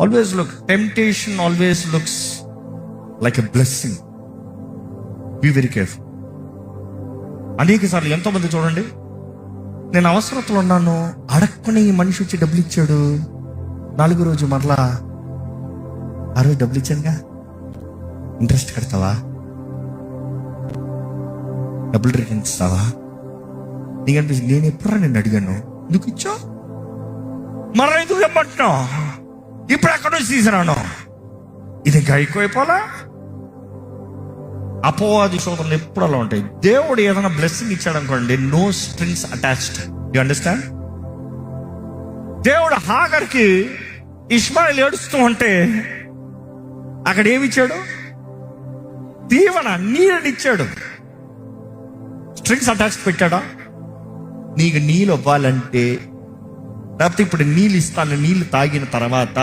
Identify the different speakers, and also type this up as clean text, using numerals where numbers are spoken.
Speaker 1: Always look, temptation always looks like a blessing. Be very careful. అనేక సార్లు ఎంతోమంది చూడండి, నేను అవసరతలో ఉన్నాను, అడక్కుని ఈ మనిషి వచ్చి డబ్బులు ఇచ్చాడు, 4వ రోజు మరలా ఆ రోజు డబ్బులు ఇచ్చానుగా, ఇంట్రెస్ట్ కడతావా, డబ్బులు రిటర్న్ ఇస్తావా? నీకు అనిపిస్తుంది, నేను ఎప్పుడరా నేను అడిగాను, ఎందుకు ఇచ్చావు, మరలా ఎందుకు ఇమ్మంటున్నావు, ఇప్పుడు ఎక్కడ నుంచి తీసుకురాను, ఇది ఇంకా ఎక్కువైపోలా. అపోవాది శోధనలు ఎప్పుడు అలా ఉంటాయి. దేవుడు ఏదైనా బ్లెస్సింగ్ ఇచ్చాడు అనుకోండి, no strings attached. You understand? దేవుడు హాగర్కి ఇష్మాయిల్ ఏడుస్తూ ఉంటే అక్కడ ఏమి ఇచ్చాడు? దీవెన, నీళ్ళనిచ్చాడు. స్ట్రింగ్స్ అటాచ్ పెట్టాడా? నీకు నీళ్ళు ఇవ్వాలంటే, లేకపోతే ఇప్పుడు నీళ్ళు ఇస్తాను, నీళ్ళు తాగిన తర్వాత